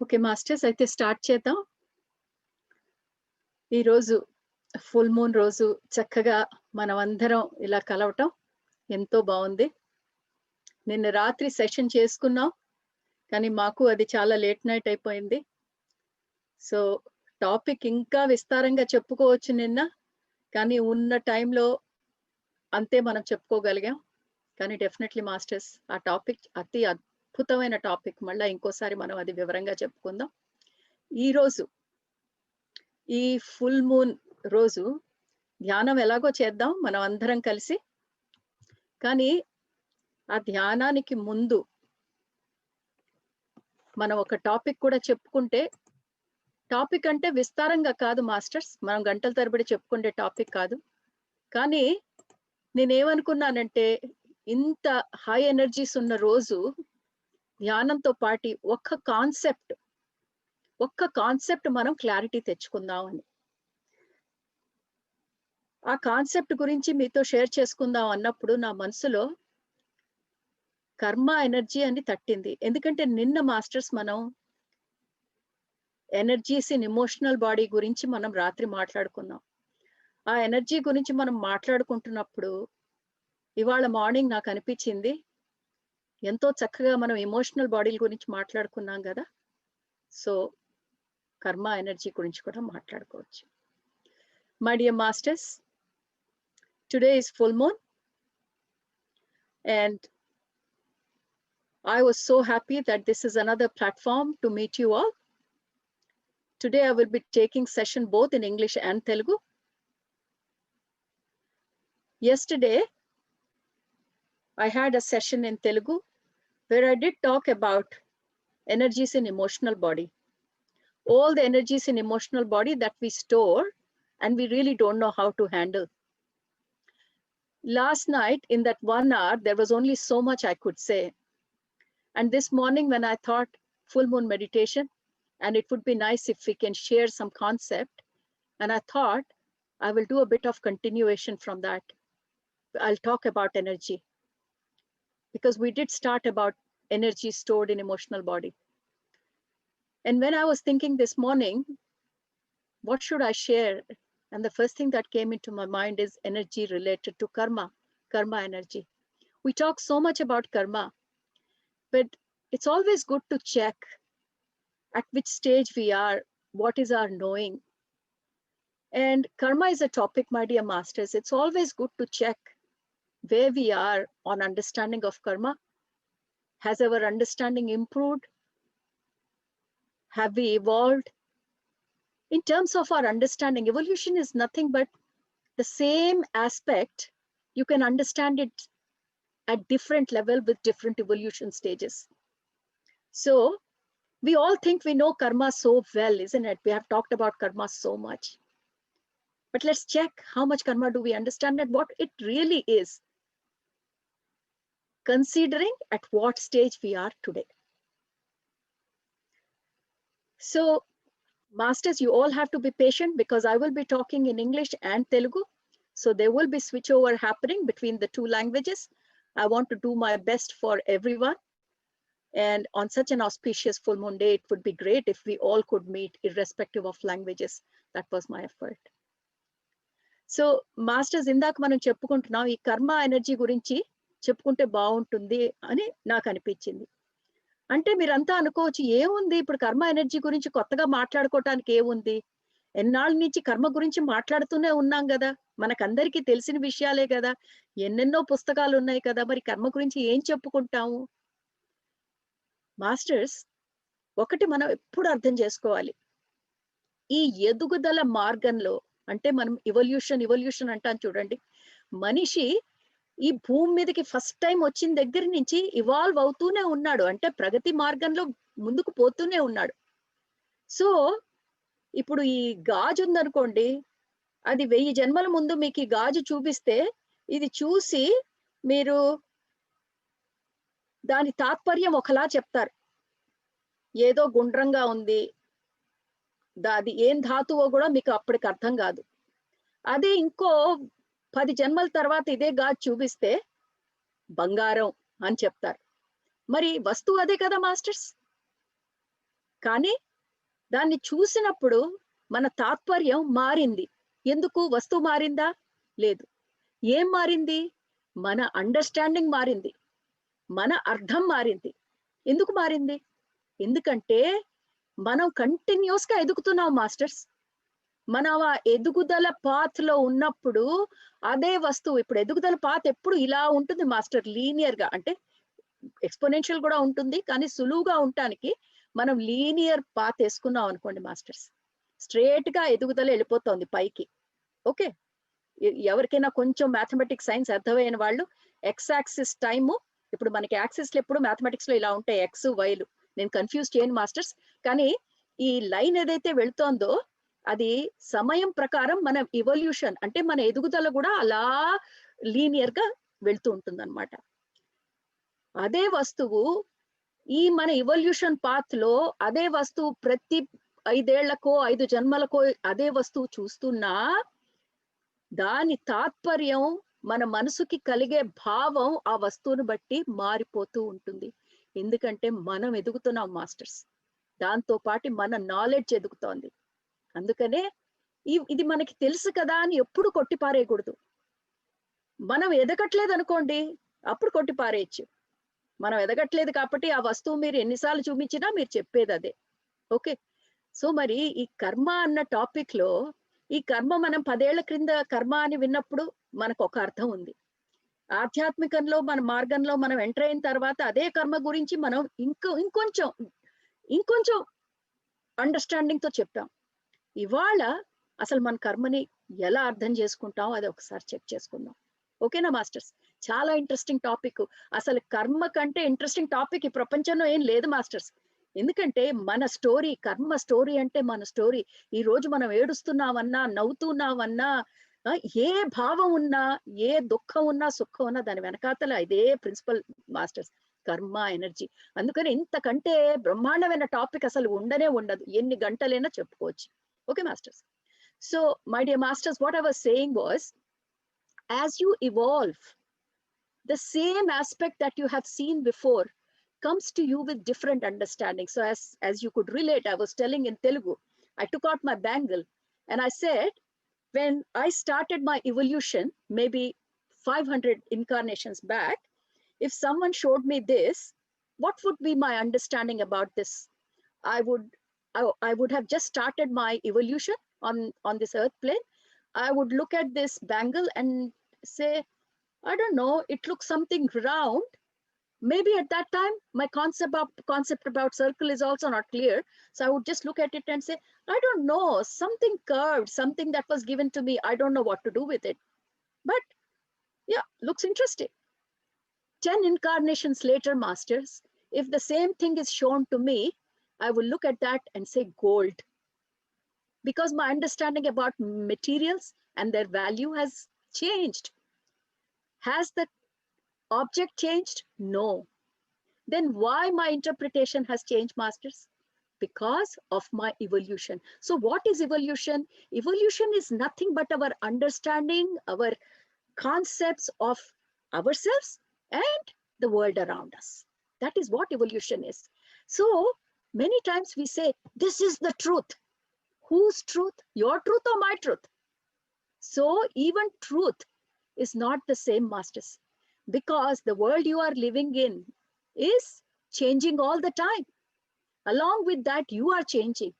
Okay masters, అయితే start చేద్దాం. ఈరోజు ఫుల్ మూన్ రోజు చక్కగా మనమందరం ఇలా కలవటం ఎంతో బాగుంది. నిన్న రాత్రి సెషన్ చేసుకున్నాం, కానీ మాకు అది చాలా లేట్ నైట్ అయిపోయింది. సో టాపిక్ ఇంకా విస్తారంగా చెప్పుకోవచ్చు నిన్న, కానీ ఉన్న టైంలో అంతే మనం చెప్పుకోగలిగాం. కానీ డెఫినెట్లీ మాస్టర్స్, ఆ టాపిక్ అతి అద్భుతమైన టాపిక్. మళ్ళీ ఇంకోసారి మనం అది వివరంగా చెప్పుకుందాం. ఈరోజు ఈ ఫుల్ మూన్ రోజు ధ్యానం ఎలాగో చేద్దాం మనం అందరం కలిసి. కానీ ఆ ధ్యానానికి ముందు మనం ఒక టాపిక్ కూడా చెప్పుకుంటే, టాపిక్ అంటే విస్తారంగా కాదు మాస్టర్స్, మనం గంటల తరబడి చెప్పుకునే టాపిక్ కాదు. కానీ నేనేమనుకున్నానంటే, ఇంత హై ఎనర్జీస్ ఉన్న రోజు ధ్యానంతో పాటు ఒక్క కాన్సెప్ట్ మనం క్లారిటీ తెచ్చుకుందాం అని. ఆ కాన్సెప్ట్ గురించి మీతో షేర్ చేసుకుందాం అన్నప్పుడు నా మనసులో కర్మ ఎనర్జీ అని తట్టింది. ఎందుకంటే నిన్న మాస్టర్స్ మనం ఎనర్జీస్ ఇన్ ఎమోషనల్ బాడీ గురించి మనం రాత్రి మాట్లాడుకున్నాం. ఆ ఎనర్జీ గురించి మనం మాట్లాడుకుంటున్నప్పుడు ఇవాళ మార్నింగ్ నాకు అనిపించింది, ఎంతో చక్కగా మనం ఎమోషనల్ బాడీల గురించి మాట్లాడుకున్నాం కదా, సో కర్మ ఎనర్జీ గురించి కూడా మాట్లాడుకోవచ్చు. My dear masters, today is full moon and I was so happy that this is another platform to meet you all. Today I will be taking session both in English and Telugu. Yesterday I had a session in Telugu where I did talk about energies in emotional body. All the energies in emotional body that we store and we really don't know how to handle. Last night in that 1 hour, there was only so much I could say. And this morning when I thought full moon meditation, and it would be nice if we can share some concept, and I thought I will do a bit of continuation from that. I'll talk about energy, because we did start about energy stored in emotional body. And when I was thinking this morning, what should I share? And the first thing that came into my mind is energy related to karma energy. We talk so much about karma, but it's always good to check at which stage we are, what is our knowing. And karma is a topic, my dear masters. It's always good to check where we are on understanding of karma. Has our understanding improved? Have we evolved? In terms of our understanding, evolution is nothing but the same aspect. You can understand it at different level with different evolution stages. So we all think we know karma so well, isn't it? We have talked about karma so much. But let's check how much karma do we understand and what it really is, considering at what stage we are today. So masters, you all have to be patient because I will be talking in English and Telugu. So there will be switchover happening between the two languages. I want to do my best for everyone. And on such an auspicious full moon day, it would be great if we all could meet irrespective of languages. That was my effort. So masters, ఇందాక మనం చెప్పుకుంటున్నాం ఈ కర్మ energy గురించి చెప్పుకుంటే బాగుంటుంది అని నాకు అనిపించింది. అంటే మీరంతా అనుకోవచ్చు, ఏముంది ఇప్పుడు కర్మ ఎనర్జీ గురించి కొత్తగా మాట్లాడుకోవటానికి ఏముంది, ఎన్నాళ్ళ నుంచి కర్మ గురించి మాట్లాడుతూనే ఉన్నాం కదా, మనకందరికీ తెలిసిన విషయాలే కదా, ఎన్నెన్నో పుస్తకాలు ఉన్నాయి కదా, మరి కర్మ గురించి ఏం చెప్పుకుంటాము. మాస్టర్స్, ఒకటి మనం ఎప్పుడు అర్థం చేసుకోవాలి, ఈ ఎదుగుదల మార్గంలో, అంటే మనం ఇవల్యూషన్ అంటాం చూడండి, మనిషి ఈ భూమి మీదకి ఫస్ట్ టైం వచ్చిన దగ్గర నుంచి ఇవాల్వ్ అవుతూనే ఉన్నాడు, అంటే ప్రగతి మార్గంలో ముందుకు పోతూనే ఉన్నాడు. సో ఇప్పుడు ఈ గాజు ఉందనుకోండి, అది 1000 జన్మల ముందు మీకు ఈ గాజు చూపిస్తే ఇది చూసి మీరు దాని తాత్పర్యం ఒకలా చెప్తారు, ఏదో గుండ్రంగా ఉంది, అది ఏం ధాతువో కూడా మీకు అప్పటికి అర్థం కాదు. అదే ఇంకో 10 జన్మల తర్వాత ఇదే గాజు చూపిస్తే బంగారం అని చెప్తారు. మరి వస్తువు అదే కదా మాస్టర్స్. కానీ దాన్ని చూసినప్పుడు మన తాత్పర్యం మారింది. ఎందుకు? వస్తువు మారిందా? లేదు. ఏం మారింది? మన అండర్స్టాండింగ్ మారింది, మన అర్థం మారింది. ఎందుకు మారింది? ఎందుకంటే మనం కంటిన్యూస్ గా ఎదుగుతున్నాం మాస్టర్స్. మనం ఆ ఎదుగుదల పాత్ లో ఉన్నప్పుడు అదే వస్తువు, ఇప్పుడు ఎదుగుదల పాత్ ఎప్పుడు ఇలా ఉంటుంది మాస్టర్, లీనియర్ గా. అంటే ఎక్స్పోనెన్షియల్ కూడా ఉంటుంది, కానీ సులువుగా ఉండటానికి మనం లీనియర్ పాత్ వేసుకున్నాం అనుకోండి మాస్టర్స్, స్ట్రేట్ గా ఎదుగుదల వెళ్ళిపోతుంది పైకి. ఓకే, ఎవరికైనా కొంచెం మ్యాథమెటిక్స్ సైన్స్ అర్థమైన వాళ్ళు, ఎక్స్ యాక్సిస్ టైము, ఇప్పుడు మనకి యాక్సిస్లు ఎప్పుడు మ్యాథమెటిక్స్ లో ఇలా ఉంటాయి, ఎక్స్ వైలు. నేను కన్ఫ్యూజ్ చేయను మాస్టర్స్, కానీ ఈ లైన్ ఏదైతే వెళ్తోందో అది సమయం ప్రకారం మన ఇవల్యూషన్, అంటే మన ఎదుగుదల కూడా అలా లీనియర్ గా వెళ్తూ ఉంటుంది అనమాట. అదే వస్తువు ఈ మన ఇవల్యూషన్ పాత్ లో, అదే వస్తువు ప్రతి 5 ఏళ్లకో 5 జన్మలకో అదే వస్తువు చూస్తున్నా దాని తాత్పర్యం, మన మనసుకి కలిగే భావం ఆ వస్తువును బట్టి మారిపోతూ ఉంటుంది. ఎందుకంటే మనం ఎదుగుతున్నాం మాస్టర్స్, దాంతో పాటు మన నాలెడ్జ్ ఎదుగుతోంది. అందుకనే ఇది మనకి తెలుసు కదా అని ఎప్పుడు కొట్టిపారేయకూడదు. మనం ఎదగట్లేదు అనుకోండి, అప్పుడు కొట్టిపారేయచ్చు. మనం ఎదగట్లేదు కాబట్టి ఆ వస్తువు మీరు ఎన్నిసార్లు చూపించినా మీరు చెప్పేది అదే. ఓకే, సో మరి ఈ కర్మ అన్న టాపిక్ లో, ఈ కర్మ మనం 10 ఏళ్ల క్రింద కర్మ అని విన్నప్పుడు మనకు ఒక అర్థం ఉంది. ఆధ్యాత్మికంలో మన మార్గంలో మనం ఎంటర్ అయిన తర్వాత అదే కర్మ గురించి మనం ఇంకొంచెం అండర్స్టాండింగ్ తో చెప్పాం. ఇవాళ అసలు మన కర్మని ఎలా అర్థం చేసుకుంటాం అది ఒకసారి చెక్ చేసుకుందాం. ఓకేనా మాస్టర్స్? చాలా ఇంట్రెస్టింగ్ టాపిక్. అసలు కర్మ కంటే ఇంట్రెస్టింగ్ టాపిక్ ఈ ప్రపంచంలో ఏం లేదు మాస్టర్స్. ఎందుకంటే మన స్టోరీ, కర్మ స్టోరీ అంటే మన స్టోరీ. ఈ రోజు మనం ఏడుస్తున్నామన్నా, నవ్వుతున్నామన్నా, ఏ భావం ఉన్నా, ఏ దుఃఖం ఉన్నా, సుఖం ఉన్నా, దాని వెనకాతల ఇదే ప్రిన్సిపల్ మాస్టర్స్, కర్మ ఎనర్జీ. అందుకని ఇంతకంటే బ్రహ్మాండమైన టాపిక్ అసలు ఉండనే ఉండదు, ఎన్ని గంటలైనా చెప్పుకోవచ్చు. Okay, masters. So, my dear masters, what I was saying was, as you evolve, the same aspect that you have seen before comes to you with different understanding. So, as you could relate, I was telling in Telugu, I took out my bangle and I said, when I started my evolution, maybe 500 incarnations back, if someone showed me this, what would be my understanding about this? I would have just started my evolution on this earth plane. I would look at this bangle and say, I don't know, it looks something round. Maybe at that time, my concept about circle is also not clear. So I would just look at it and say, I don't know, something curved, something that was given to me. I don't know what to do with it. But yeah, looks interesting. 10 incarnations later, masters, if the same thing is shown to me, I will look at that and say gold. Because my understanding about materials and their value has changed. Has the object changed? No. Then why my interpretation has changed, masters? Because of my evolution. So what is evolution? Evolution is nothing but our understanding, our concepts of ourselves and the world around us. That is what evolution is. So many times we say, this is the truth. Whose truth? Your truth or my truth? So even truth is not the same, masters, because the world you are living in is changing all the time. Along with that, you are changing.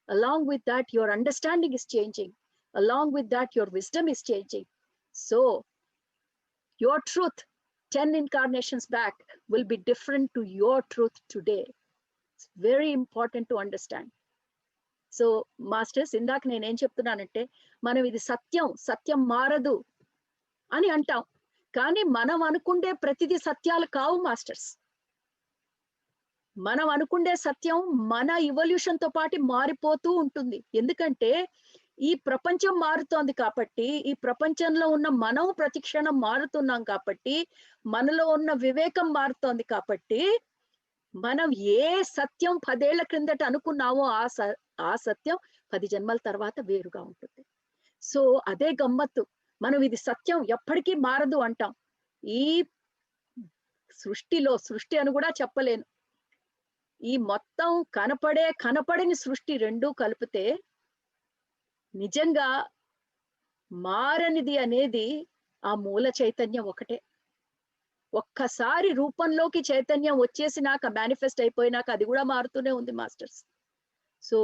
Along with that, your understanding is changing. Along with that, your wisdom is changing. So your truth 10 incarnations back will be different to your truth today. It's very important to understand. So masters, ఇందాక నేనేం చెప్తున్నానంటే, మనం ఇది సత్యం మారదు అని అంటాం, కానీ మనం అనుకుండే ప్రతిదీ సత్యాలు కావు మాస్టర్స్. మనం అనుకుండే సత్యం మన ఇవల్యూషన్ తో పాటు మారిపోతూ ఉంటుంది. ఎందుకంటే ఈ ప్రపంచం మారుతోంది కాబట్టి, ఈ ప్రపంచంలో ఉన్న మనం ప్రతిక్షణం మారుతున్నాం కాబట్టి, మనలో ఉన్న వివేకం మారుతోంది కాబట్టి, మనం ఏ సత్యం 10 ఏళ్ల క్రిందట అనుకున్నామో ఆ సత్యం 10 జన్మల తర్వాత వేరుగా ఉంటుంది. సో అదే గమ్మత్తు. మనం ఇది సత్యం ఎప్పటికీ మారదు అంటాం. ఈ సృష్టి అని కూడా చెప్పలేను, ఈ మొత్తం కనపడని సృష్టి రెండూ కలిపితే నిజంగా మారనిది అనేది ఆ మూల చైతన్యం ఒకటే. ఒక్కసారి రూపంలోకి చైతన్యం వచ్చేసినాక, మేనిఫెస్ట్ అయిపోయినాక అది కూడా మారుతూనే ఉంది మాస్టర్స్. సో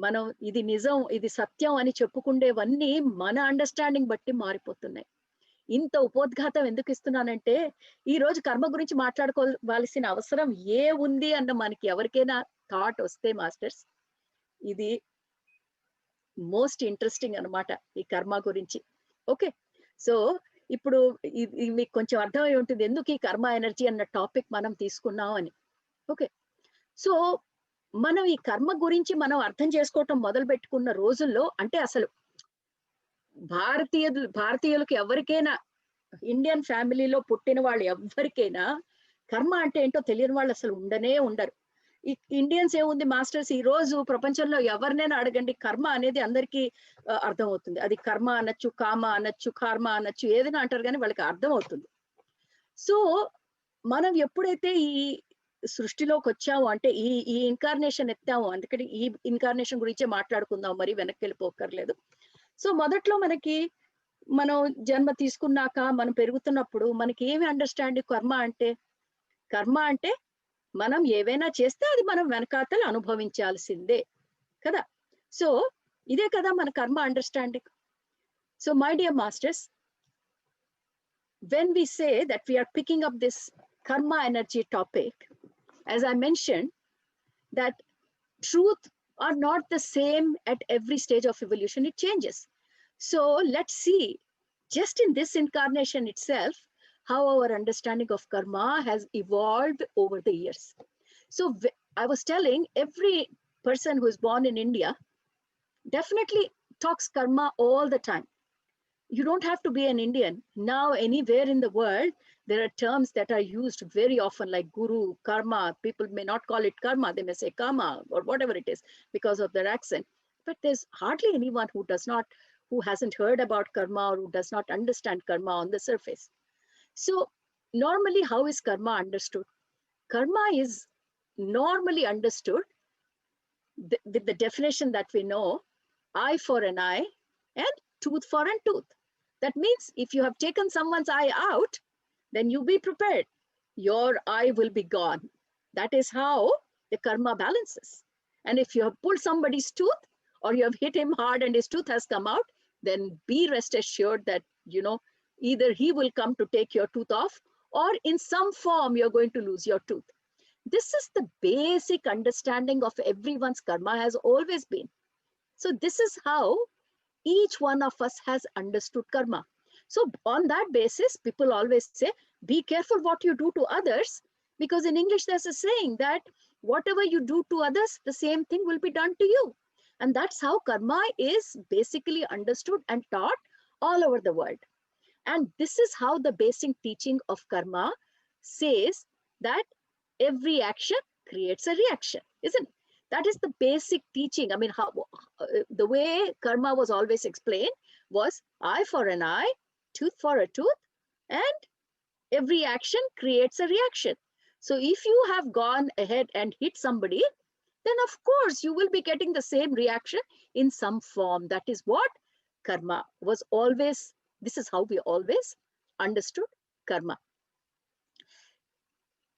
మనం ఇది నిజం, ఇది సత్యం అని చెప్పుకుండేవన్నీ మన అండర్స్టాండింగ్ బట్టి మారిపోతున్నాయి. ఇంత ఉపోద్ఘాతం ఎందుకు ఇస్తున్నానంటే, ఈ రోజు కర్మ గురించి మాట్లాడుకోవాల్సిన అవసరం ఏ ఉంది అన్న మనకి ఎవరికైనా థాట్ వస్తే మాస్టర్స్, ఇది మోస్ట్ ఇంట్రెస్టింగ్ అన్నమాట ఈ కర్మ గురించి. ఓకే, సో ఇప్పుడు మీకు కొంచెం అర్థమై ఉంటుంది ఎందుకు ఈ కర్మ ఎనర్జీ అన్న టాపిక్ మనం తీసుకున్నాం అని. ఓకే, సో మనం ఈ కర్మ గురించి మనం అర్థం చేసుకోవటం మొదలు పెట్టుకున్న రోజుల్లో, అంటే అసలు భారతీయులకు ఎవరికైనా, ఇండియన్ ఫ్యామిలీలో పుట్టిన వాళ్ళు ఎవరికైనా కర్మ అంటే ఏంటో తెలియని వాళ్ళు అసలు ఉండరు. ఈ ఇండియన్స్ ఏముంది మాస్టర్స్, ఈ రోజు ప్రపంచంలో ఎవరినైనా అడగండి, కర్మ అనేది అందరికీ అర్థమవుతుంది. అది కర్మ అనొచ్చు, కామ అనొచ్చు, కర్మ అనొచ్చు, ఏదైనా అంటారు కానీ వాళ్ళకి అర్థమవుతుంది. సో మనం ఎప్పుడైతే ఈ సృష్టిలోకి వచ్చాము, అంటే ఈ ఇన్కార్నేషన్ ఎత్తాము, అందుకని ఈ ఇన్కార్నేషన్ గురించే మాట్లాడుకుందాం, మరి వెనక్కి వెళ్ళిపోకర్లేదు. సో మొదట్లో మనం జన్మ తీసుకున్నాక మనం పెరుగుతున్నప్పుడు మనకి ఏమి అండర్స్టాండింగ్ కర్మ అంటే మనం ఏవైనా చేస్తే అది మనం వెనకాతలు అనుభవించాల్సిందే కదా. సో ఇదే కదా మన కర్మ understanding. So my dear masters, when we say that we are picking up this karma energy topic, as I mentioned, that truth are not the same at every stage of evolution, it changes. So let's see, just in this incarnation itself, how our understanding of karma has evolved over the years. So I was telling, every person who is born in India definitely talks karma all the time. You don't have to be an Indian. Now, anywhere in the world, there are terms that are used very often, like guru, karma. People may not call it karma, they may say karma or whatever it is because of their accent. But there's hardly anyone who hasn't heard about karma or who does not understand karma on the surface. So normally, how is karma understood? Karma is normally understood with the definition that we know: eye for an eye and tooth for a tooth. That means if you have taken someone's eye out, then you be prepared. Your eye will be gone. That is how the karma balances. And if you have pulled somebody's tooth or you have hit him hard and his tooth has come out, then be rest assured that, either he will come to take your tooth off or in some form you're going to lose your tooth. This is the basic understanding of everyone's karma has always been. So this is how each one of us has understood karma. So on that basis, people always say, be careful what you do to others, because in English there's a saying that whatever you do to others, the same thing will be done to you. And that's how karma is basically understood and taught all over the world. And this is how the basic teaching of karma says that every action creates a reaction, isn't it? That is the basic teaching. I mean, how the way karma was always explained was eye for an eye, tooth for a tooth, and every action creates a reaction. So if you have gone ahead and hit somebody, then of course you will be getting the same reaction in some form. That is what karma was always. This is how we always understood karma.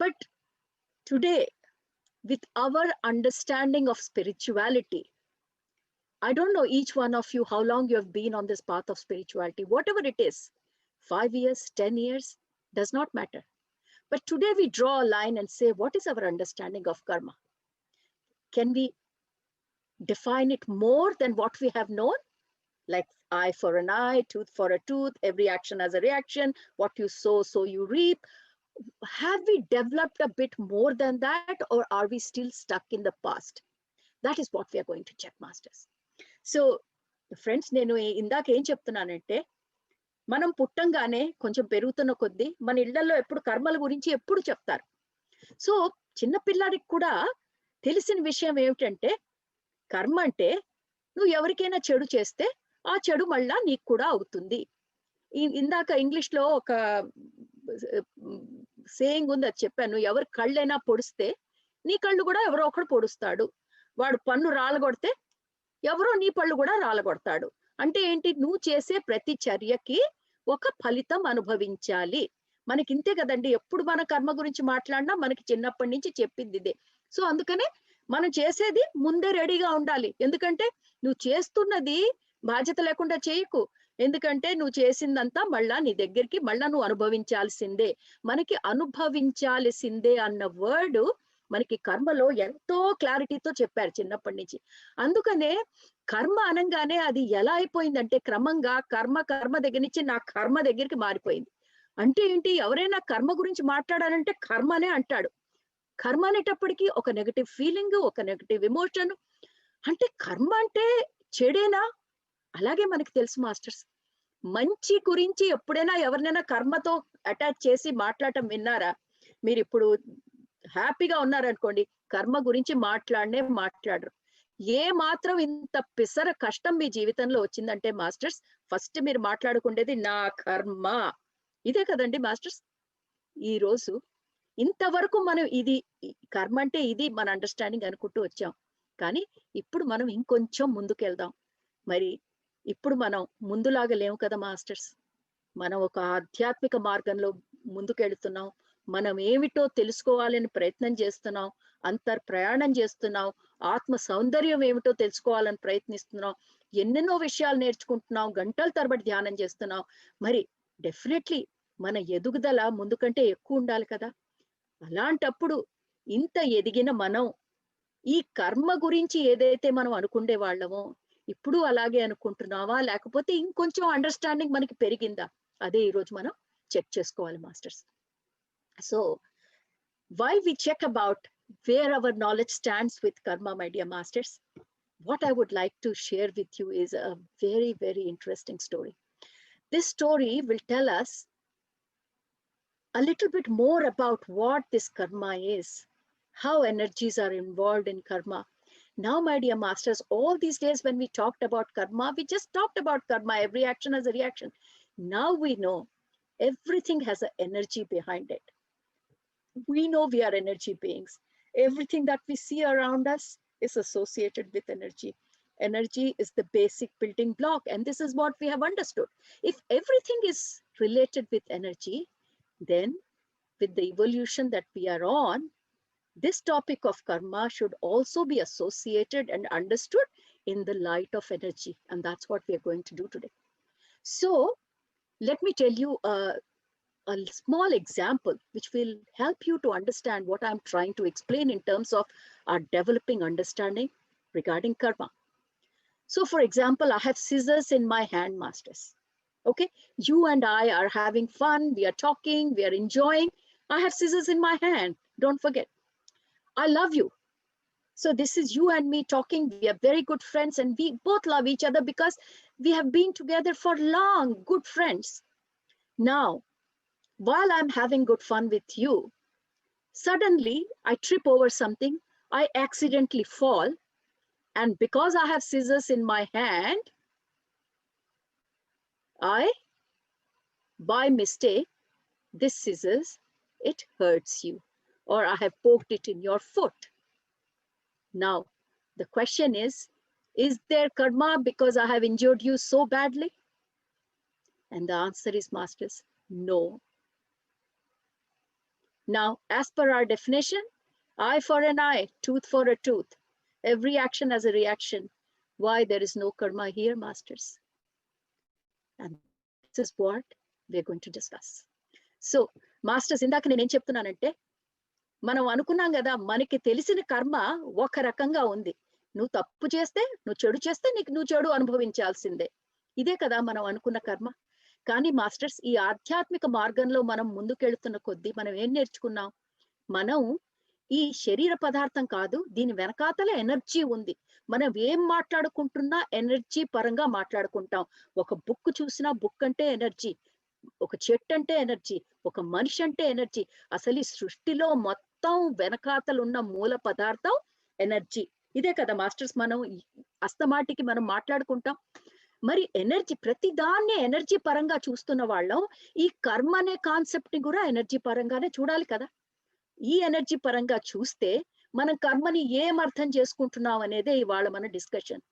But today, with our understanding of spirituality, I don't know each one of you how long you have been on this path of spirituality, whatever it is, 5 years, 10 years, does not matter. But today we draw a line and say, what is our understanding of karma? Can we define it more than what we have known? Like eye for an eye, tooth for a tooth, every action has a reaction, what you sow, so you reap. Have we developed a bit more than that, or are we still stuck in the past? That is what we are going to check, masters. So friends, నేను ఇందాక ఏం చెప్తున్నానంటే, మనం పుట్టంగానే కొంచెం పెరుగుతున్న కొద్దీ మన ఇళ్లలో ఎప్పుడు కర్మల గురించి ఎప్పుడు చెప్తారు. సో చిన్న పిల్లాడికి కూడా తెలిసిన విషయం ఏమిటంటే, కర్మ అంటే నువ్వు ఎవరికైనా చెడు చేస్తే ఆ చెడు మళ్ళా నీకు కూడా అవుతుంది. ఇందాక ఇంగ్లీష్ లో ఒక సేయింగ్ ఉంది, అది చెప్పాను. ఎవరి కళ్ళైనా పొడిస్తే నీ కళ్ళు కూడా ఎవరో ఒకడు పొడుస్తాడు. వాడు పన్ను రాలగొడితే ఎవరో నీ పళ్ళు కూడా రాలగొడతాడు. అంటే ఏంటి? నువ్వు చేసే ప్రతి చర్యకి ఒక ఫలితం అనుభవించాలి. మనకి ఇంతే కదండి. ఎప్పుడు మన కర్మ గురించి మాట్లాడినా మనకి చిన్నప్పటి నుంచి చెప్పింది ఇదే. సో అందుకనే మనం చేసేది ముందే రెడీగా ఉండాలి. ఎందుకంటే నువ్వు చేస్తున్నది బాధ్యత లేకుండా చేయకు. ఎందుకంటే నువ్వు చేసిందంతా మళ్ళా నీ దగ్గరికి మళ్ళా నువ్వు అనుభవించాల్సిందే. మనకి అనుభవించాల్సిందే అన్న వర్డ్ మనకి కర్మలో ఎంతో క్లారిటీతో చెప్పారు చిన్నప్పటి నుంచి. అందుకనే కర్మ అనంగానే అది ఎలా అయిపోయిందంటే క్రమంగా కర్మ దగ్గర నుంచి నా కర్మ దగ్గరికి మారిపోయింది. అంటే ఏంటి? ఎవరైనా కర్మ గురించి మాట్లాడాలంటే కర్మనే అంటాడు. కర్మ అనేటప్పటికీ ఒక నెగటివ్ ఫీలింగ్, ఒక నెగటివ్ ఎమోషన్. అంటే కర్మ అంటే చెడేనా? అలాగే మనకి తెలుసు మాస్టర్స్. మంచి గురించి ఎప్పుడైనా ఎవరినైనా కర్మతో అటాచ్ చేసి మాట్లాడటం విన్నారా? మీరు ఇప్పుడు హ్యాపీగా ఉన్నారనుకోండి, కర్మ గురించి మాట్లాడరు. ఏ మాత్రం ఇంత పిసర కష్టం మీ జీవితంలో వచ్చిందంటే మాస్టర్స్, ఫస్ట్ మీరు మాట్లాడుకునేది నా కర్మ. ఇదే కదండి మాస్టర్స్. ఈ రోజు ఇంతవరకు మనం ఇది కర్మ అంటే ఇది మన అండర్స్టాండింగ్ అనుకుంటూ వచ్చాం. కానీ ఇప్పుడు మనం ఇంకొంచెం ముందుకెళ్దాం. మరి ఇప్పుడు మనం ముందులాగా లేవు కదా మాస్టర్స్. మనం ఒక ఆధ్యాత్మిక మార్గంలో ముందుకెళ్తున్నాం. మనం ఏమిటో తెలుసుకోవాలని ప్రయత్నం చేస్తున్నాం. ప్రయాణం చేస్తున్నాం. ఆత్మ సౌందర్యం ఏమిటో తెలుసుకోవాలని ప్రయత్నిస్తున్నాం. ఎన్నెన్నో విషయాలు నేర్చుకుంటున్నాం. గంటల తరబడి ధ్యానం చేస్తున్నాం. మరి డెఫినెట్లీ మన ఎదుగుదల ముందు కంటే ఎక్కువ ఉండాలి కదా. అలాంటప్పుడు ఇంత ఎదిగిన మనం ఈ కర్మ గురించి ఏదైతే మనం అనుకుండే వాళ్ళమో ఇప్పుడు అలాగే అనుకుంటున్నావా? లేకపోతే ఇంకొంచెం అండర్స్టాండింగ్ మనకి పెరిగిందా? అదే ఈరోజు మనం చెక్ చేసుకోవాలి masters. So while we check about where our knowledge stands with karma, my dear masters, what I would like to share with you is a very, very interesting story. This story will tell us a little bit more about what this karma is, how energies are involved in karma. Now, my dear masters, all these days when we talked about karma, we just talked about karma. Every action has a reaction. Now we know everything has an energy behind it. We know we are energy beings. Everything that we see around us is associated with energy. Energy is the basic building block, and this is what we have understood. If everything is related with energy, then with the evolution that we are on, this topic of karma should also be associated and understood in the light of energy. And that's what we are going to do today. So let me tell you a small example which will help you to understand what I'm trying to explain in terms of our developing understanding regarding karma. So for example, I have scissors in my hand, masters. Okay, you and I are having fun, we are talking, we are enjoying. I have scissors in my hand, don't forget. I love you. So this is you and me talking. We are very good friends and we both love each other because we have been together for long, good friends. Now, while I'm having good fun with you, suddenly I trip over something, I accidentally fall, and because I have scissors in my hand, by mistake, this scissors, it hurts you, or I have poked it in your foot. Now, the question is there karma because I have injured you so badly? And the answer is, masters, no. Now, as per our definition, eye for an eye, tooth for a tooth. Every action has a reaction. Why there is no karma here, masters? And this is what we're going to discuss. So, masters, indaka nenu em cheptunnanante, మనం అనుకున్నాం కదా మనకి తెలిసిన కర్మ ఒక రకంగా ఉంది. నువ్వు తప్పు చేస్తే, నువ్వు చెడు చేస్తే నువ్వు చెడు అనుభవించాల్సిందే. ఇదే కదా మనం అనుకున్న కర్మ. కానీ మాస్టర్స్, ఈ ఆధ్యాత్మిక మార్గంలో మనం ముందుకెళ్తున్న కొద్దీ మనం ఏం నేర్చుకున్నాం? మనం ఈ శరీర పదార్థం కాదు, దీని వెనకాతల ఎనర్జీ ఉంది. మనం ఏం మాట్లాడుకుంటున్నా ఎనర్జీ పరంగా మాట్లాడుకుంటాం. ఒక బుక్ చూసినా బుక్ అంటే ఎనర్జీ, ఒక చెట్టు అంటే ఎనర్జీ, ఒక మనిషి అంటే ఎనర్జీ. అసలు ఈ సృష్టిలో మొత్తం వెనకాతలు ఉన్న మూల పదార్థం ఎనర్జీ. ఇదే కదా మాస్టర్స్ మనం అస్తమాటికి మనం మాట్లాడుకుంటాం. మరి ఎనర్జీ, ప్రతి దాన్ని ఎనర్జీ పరంగా చూస్తున్న వాళ్ళం ఈ కర్మ అనే కాన్సెప్ట్ ని కూడా ఎనర్జీ పరంగానే చూడాలి కదా. ఈ ఎనర్జీ పరంగా చూస్తే మనం కర్మని ఏం అర్థం చేసుకుంటున్నాం అనేదే ఇవాళ మన డిస్కషన్.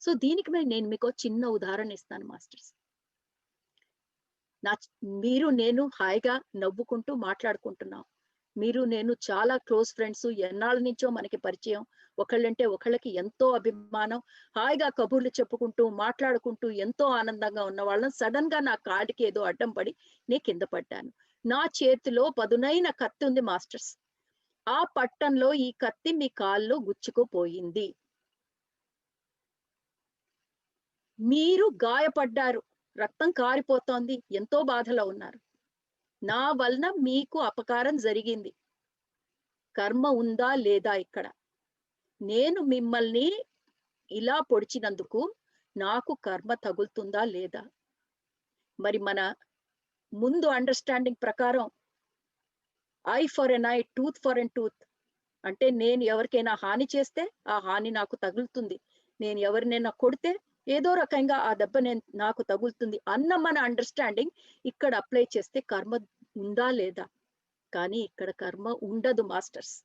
సో దీనికి నేను మీకు చిన్న ఉదాహరణ ఇస్తాను మాస్టర్స్. మీరు నేను హాయిగా నవ్వుకుంటూ మాట్లాడుకుంటున్నాం. మీరు నేను చాలా క్లోజ్ ఫ్రెండ్స్, ఎన్నాళ్ళ నుంచో మనకి పరిచయం, ఒకళ్ళంటే ఒకళ్ళకి ఎంతో అభిమానం, హాయిగా కబుర్లు చెప్పుకుంటూ మాట్లాడుకుంటూ ఎంతో ఆనందంగా ఉన్న వాళ్ళం. సడన్ గా నా కాడికి ఏదో అడ్డం పడి నేను కింద పడ్డాను. నా చేతిలో పదునైన కత్తి ఉంది మాస్టర్స్. ఆ పట్టంలో ఈ కత్తి మీ కాల్లో గుచ్చుకుపోయింది. మీరు గాయపడ్డారు, రక్తం కారిపోతోంది, ఎంతో బాధలో ఉన్నారు. నా వలన మీకు అపకారం జరిగింది. కర్మ ఉందా లేదా ఇక్కడ? నేను మిమ్మల్ని ఇలా పొడిచినందుకు నాకు కర్మ తగులుతుందా లేదా? మరి మన ముందు అండర్స్టాండింగ్ ప్రకారం eye for an eye, tooth for an tooth అంటే నేను ఎవరికైనా హాని చేస్తే ఆ హాని నాకు తగులుతుంది, నేను ఎవరినైనా కొడితే ఏదో రకంగా ఆ దెబ్బ నాకు తగులుతుంది అన్న మన అండర్స్టాండింగ్ ఇక్కడ అప్లై చేస్తే కర్మ ఉందా లేదా? కానీ ఇక్కడ కర్మ ఉండదు masters.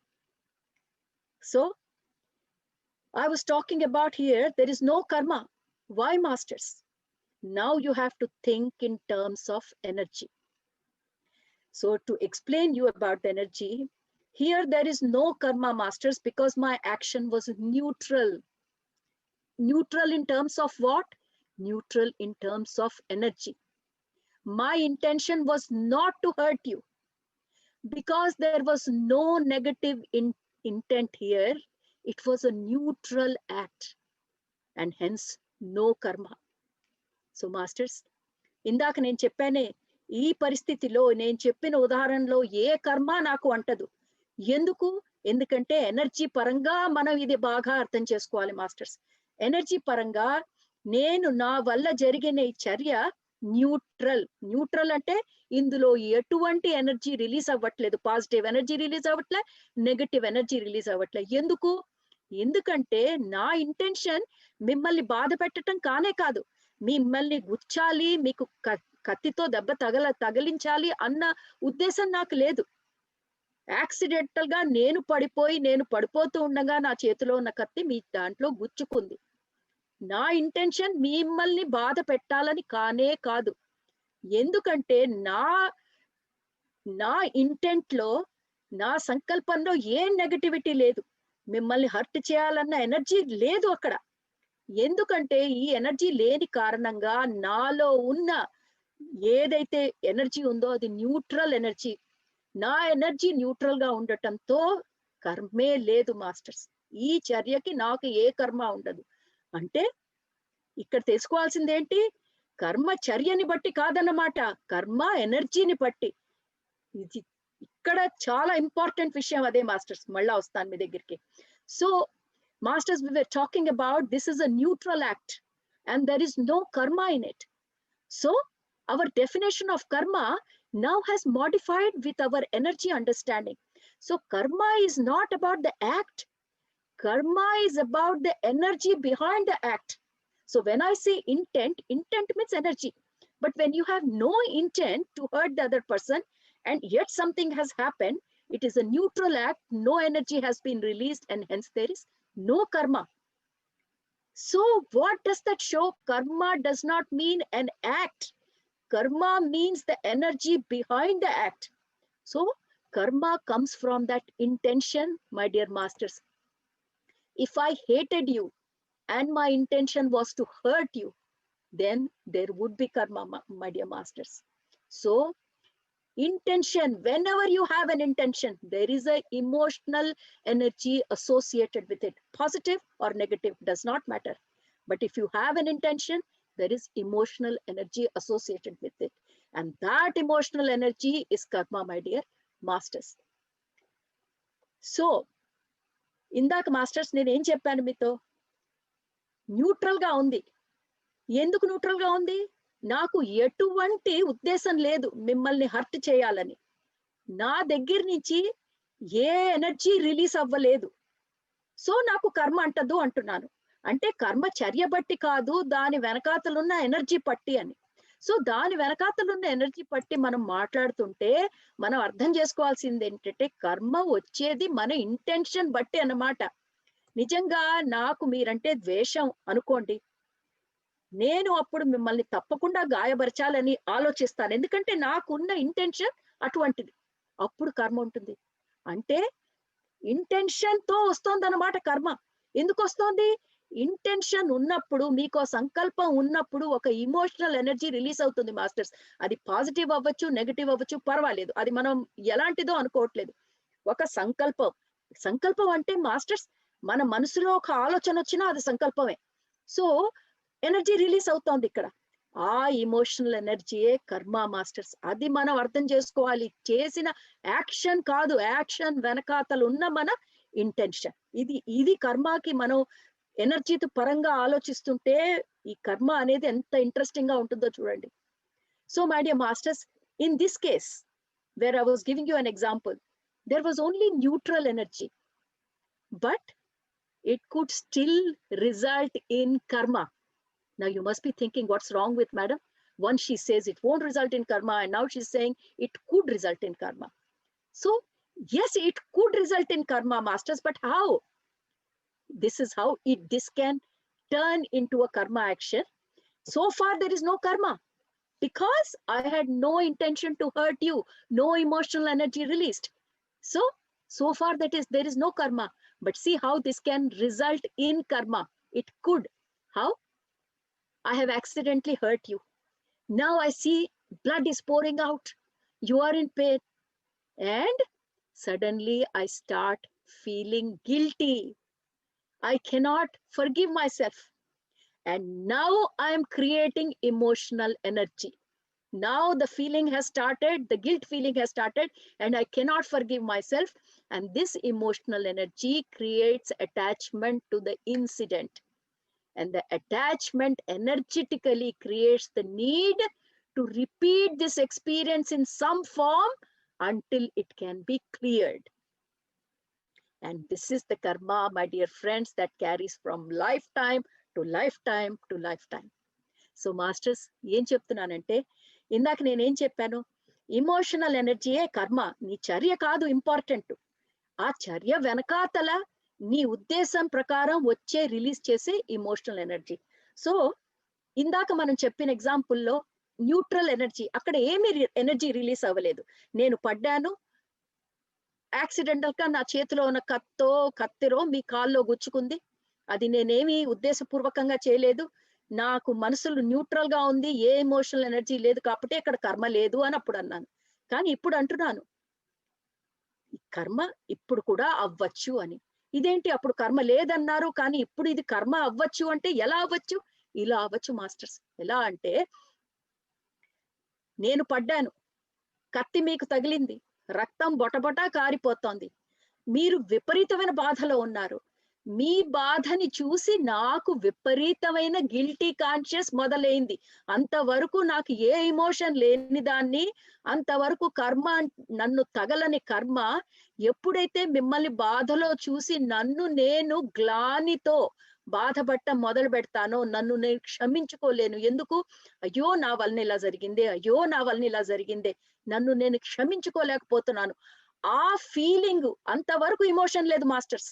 So I was talking about here, there is no karma. Why, masters? Now you have to think in terms of energy. So to explain you about the energy, here there is no karma, masters, because my action was neutral. Neutral in terms of what? Neutral in terms of energy. My intention was not to hurt you, because there was no negative intent here. It was a neutral act, and hence no karma. So masters, ఇందాక నేను చెప్పానే, ఈ పరిస్థితిలో నేను చెప్పిన ఉదాహరణలో ఏ కర్మ నాకు అంటదు. ఎందుకు? ఎందుకంటే ఎనర్జీ పరంగా మనం ఇది బాగా అర్థం చేసుకోవాలి మాస్టర్స్. ఎనర్జీ పరంగా నేను నా వల్ల జరిగిన ఈ చర్య న్యూట్రల్. న్యూట్రల్ అంటే ఇందులో ఎటువంటి ఎనర్జీ రిలీజ్ అవ్వట్లేదు, పాజిటివ్ ఎనర్జీ రిలీజ్ అవ్వట్లే, నెగటివ్ ఎనర్జీ రిలీజ్ అవ్వట్లే. ఎందుకు? ఎందుకంటే నా ఇంటెన్షన్ మిమ్మల్ని బాధ పెట్టడం కానే కాదు, మిమ్మల్ని గుచ్చాలి, మీకు కత్తితో దెబ్బ తగిలించాలి అన్న ఉద్దేశం నాకు లేదు. యాక్సిడెంటల్ గా నేను పడిపోతూ ఉండగా నా చేతిలో ఉన్న కత్తి మీ దాంట్లో గుచ్చుకుంది. నా ఇంటెన్షన్ మిమ్మల్ని బాధ పెట్టాలని కానే కాదు. ఎందుకంటే నా ఇంటెంట్ లో, నా సంకల్పంలో ఏ నెగటివిటీ లేదు, మిమ్మల్ని హర్ట్ చేయాలన్న ఎనర్జీ లేదు అక్కడ. ఎందుకంటే ఈ ఎనర్జీ లేని కారణంగా నాలో ఉన్న ఏదైతే ఎనర్జీ ఉందో అది న్యూట్రల్ ఎనర్జీ. నా ఎనర్జీ న్యూట్రల్ గా ఉండటంతో కర్మే లేదు మాస్టర్స్. ఈ చర్యకి నాకు ఏ కర్మ ఉండదు. అంటే ఇక్కడ తెలుసుకోవాల్సింది ఏంటి? కర్మ చర్యని బట్టి కాదన్నమాట, కర్మ ఎనర్జీని బట్టి. ఇది ఇక్కడ చాలా ఇంపార్టెంట్ విషయం అదే మాస్టర్స్. మళ్ళా వస్తాను మీ దగ్గరికి. So masters, we were talking about this is a neutral act and there is no karma in it. So our definition of karma now has modified with our energy understanding. So karma is not about the act, karma is about the energy behind the act. So when I say intent means energy. But when you have no intent to hurt the other person and yet something has happened, it is a neutral act, no energy has been released, and hence there is no karma. So what does that show? Karma does not mean an act. Karma means the energy behind the act. So karma comes from that intention, my dear masters. If I hated you and my intention was to hurt you, then there would be karma, my dear masters. So intention, whenever you have an intention, there is a emotional energy associated with it. Positive or negative does not matter. But if you have an intention, there is emotional energy associated with it. And that emotional energy is karma, my dear masters. So, ఇందాక masters నేను ఏం చెప్పాను మీతో? Neutral గా ఉంది. ఎందుకు neutral గా ఉంది? నాకు ఎటువంటి ఉద్దేశం లేదు మిమ్మల్ని హర్ట్ చేయాలని. నా దగ్గర నుంచి ఏ ఎనర్జీ రిలీజ్ అవ్వలేదు. సో నాకు కర్మ అంటదు అంటున్నాను. అంటే కర్మ చర్య బట్టి కాదు, దాని వెనకాతలున్న ఎనర్జీ పట్టి అని. సో దాని వెనకాతలు ఉన్న ఎనర్జీ పట్టి మనం మాట్లాడుతుంటే మనం అర్థం చేసుకోవాల్సింది ఏంటంటే కర్మ వచ్చేది మన ఇంటెన్షన్ బట్టి అన్నమాట. నిజంగా నాకు మీరంటే ద్వేషం అనుకోండి, నేను అప్పుడు మిమ్మల్ని తప్పకుండా గాయపరచాలని ఆలోచిస్తాను. ఎందుకంటే నాకున్న ఇంటెన్షన్ అటువంటిది. అప్పుడు కర్మ ఉంటుంది. అంటే ఇంటెన్షన్ తో వస్తోందన్నమాట కర్మ. ఎందుకొస్తోంది? ఇంటెన్షన్ ఉన్నప్పుడు, మీకో సంకల్పం ఉన్నప్పుడు ఒక ఎమోషనల్ ఎనర్జీ రిలీజ్ అవుతుంది మాస్టర్స్. అది పాజిటివ్ అవ్వచ్చు, నెగెటివ్ అవ్వచ్చు, పర్వాలేదు. అది మనం ఎలాంటిదో అనుకోవట్లేదు. ఒక సంకల్పం. సంకల్పం అంటే మాస్టర్స్ మన మనసులో ఒక ఆలోచన వచ్చినా అది సంకల్పమే. సో ఎనర్జీ రిలీజ్ అవుతోంది ఇక్కడ. ఆ ఎమోషనల్ ఎనర్జీయే కర్మ మాస్టర్స్. అది మనం అర్థం చేసుకోవాలి. చేసిన యాక్షన్ కాదు, యాక్షన్ వెనకాతలు ఉన్న మన ఇంటెన్షన్. ఇది కర్మకి మనం ఎనర్జీతో పరంగా ఆలోచిస్తుంటే ఈ కర్మ అనేది ఎంత ఇంట్రెస్టింగ్ గా ఉంటుందో చూడండి. So my dear masters, in this case where I was giving you an example, there was only neutral energy, but it could still result in karma. Now you must be thinking, what's wrong with madam? Once she says it won't result in karma, and now she's saying it could result in karma. So yes, it could result in karma, masters, but how? This is how this can turn into a karma action. So far there is no karma because I had no intention to hurt you, no emotional energy released. So far there is no karma. But see how this can result in karma. It could. How? I have accidentally hurt you. Now I see blood is pouring out. You are in pain. And suddenly I start feeling guilty. I cannot forgive myself. And now I am creating emotional energy. Now the feeling has started, the guilt feeling has started, and I cannot forgive myself. And this emotional energy creates attachment to the incident. And the attachment energetically creates the need to repeat this experience in some form until it can be cleared. And this is the karma, my dear friends, that carries from lifetime to lifetime to lifetime. So masters ఏం చెప్తున్నానంటే, ఇందాక నేనేం చెప్పాను, emotional ఎనర్జీయే కర్మ. నీ చర్య కాదు important, ఆ చర్య వెనకాతల నీ ఉద్దేశం ప్రకారం వచ్చే రిలీజ్ చేసే ఇమోషనల్ ఎనర్జీ. సో ఇందాక మనం చెప్పిన ఎగ్జాంపుల్లో న్యూట్రల్ ఎనర్జీ, అక్కడ ఏమి ఎనర్జీ రిలీజ్ అవ్వలేదు. నేను పడ్డాను, యాక్సిడెంటల్ గా నా చేతిలో ఉన్న కత్తిరో మీ కాల్లో గుచ్చుకుంది, అది నేనేమి ఉద్దేశపూర్వకంగా చేయలేదు, నాకు మనసులు న్యూట్రల్ గా ఉంది, ఏ ఎమోషనల్ ఎనర్జీ లేదు, కాబట్టి ఇక్కడ కర్మ లేదు అని అప్పుడు అన్నాను. కానీ ఇప్పుడు అంటున్నాను కర్మ ఇప్పుడు కూడా అవ్వచ్చు అని. ఇదేంటి అప్పుడు కర్మ లేదన్నారు కానీ ఇప్పుడు ఇది కర్మ అవ్వచ్చు అంటే ఎలా అవ్వచ్చు? ఇలా అవ్వచ్చు మాస్టర్స్. ఎలా అంటే, నేను పడ్డాను, కత్తి మీకు తగిలింది, రక్తం బొటబొటా కారిపోతోంది, మీరు విపరీతమైన బాధలో ఉన్నారు. మీ బాధని చూసి నాకు విపరీతమైన గిల్టీ కాన్షియస్ మొదలైంది. అంతవరకు నాకు ఏ ఎమోషన్ లేని దాన్ని, అంతవరకు కర్మ, నన్ను తగలని కర్మ ఎప్పుడైతే మిమ్మల్ని బాధలో చూసి నన్ను నేను గ్లానితో బాధపడటం మొదలు పెడతానో, నన్ను నేను క్షమించుకోలేను. ఎందుకు? అయ్యో నా వలన ఇలా జరిగిందే, అయ్యో నా వలన ఇలా జరిగిందే, నన్ను నేను క్షమించుకోలేకపోతున్నాను. ఆ ఫీలింగ్, అంతవరకు ఎమోషన్ లేదు మాస్టర్స్.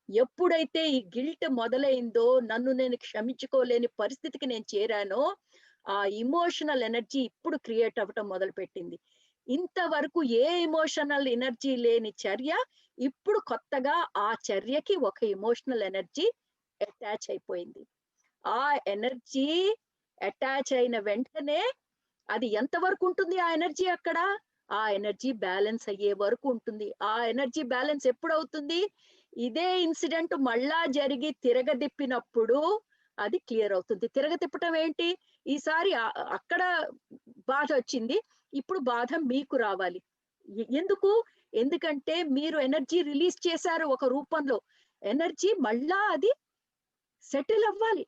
ఎప్పుడైతే ఈ గిల్ట్ మొదలైందో, నన్ను నేను క్షమించుకోలేని పరిస్థితికి నేను చేరానో, ఆ ఇమోషనల్ ఎనర్జీ ఇప్పుడు క్రియేట్ అవ్వటం మొదలు పెట్టింది. ఇంతవరకు ఏ ఎమోషనల్ ఎనర్జీ లేని చర్య ఇప్పుడు కొత్తగా ఆ చర్యకి ఒక ఎమోషనల్ ఎనర్జీ అటాచ్ అయిపోయింది. ఆ ఎనర్జీ అటాచ్ అయిన వెంటనే అది ఎంతవరకు ఉంటుంది ఆ ఎనర్జీ అక్కడ? ఆ ఎనర్జీ బ్యాలెన్స్ అయ్యే వరకు ఉంటుంది. ఆ ఎనర్జీ బ్యాలెన్స్ ఎప్పుడు అవుతుంది? ఇదే ఇన్సిడెంట్ మళ్ళా జరిగి తిరగదిప్పినప్పుడు అది క్లియర్ అవుతుంది. తిరగతిప్పటం ఏంటి? ఈసారి అక్కడ బాధ వచ్చింది, ఇప్పుడు బాధ మీకు రావాలి. ఎందుకు? ఎందుకంటే మీరు ఎనర్జీ రిలీజ్ చేశారు ఒక రూపంలో, ఎనర్జీ మళ్ళా అది సెటిల్ అవ్వాలి.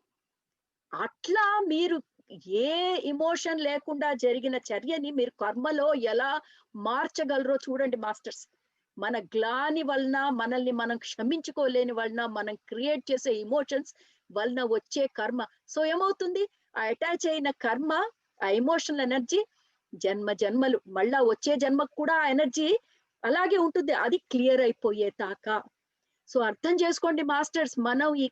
అట్లా మీరు ఏ ఎమోషన్ లేకుండా జరిగిన చర్యని మీరు కర్మలో ఎలా మార్చగలరో చూడండి మాస్టర్స్. మన గ్లాని వలన, మనల్ని మనం క్షమించుకోలేని వలన, మనం క్రియేట్ చేసే ఎమోషన్స్ వలన వచ్చే కర్మ. సో ఏమవుతుంది? ఆ అటాచ్ అయిన కర్మ ఆ ఎమోషనల్ ఎనర్జీ జన్మలు మళ్ళా వచ్చే జన్మకు కూడా ఆ ఎనర్జీ అలాగే ఉంటుంది, అది క్లియర్ అయిపోయే దాకా. సో అర్థం చేసుకోండి మాస్టర్స్, మనం ఈ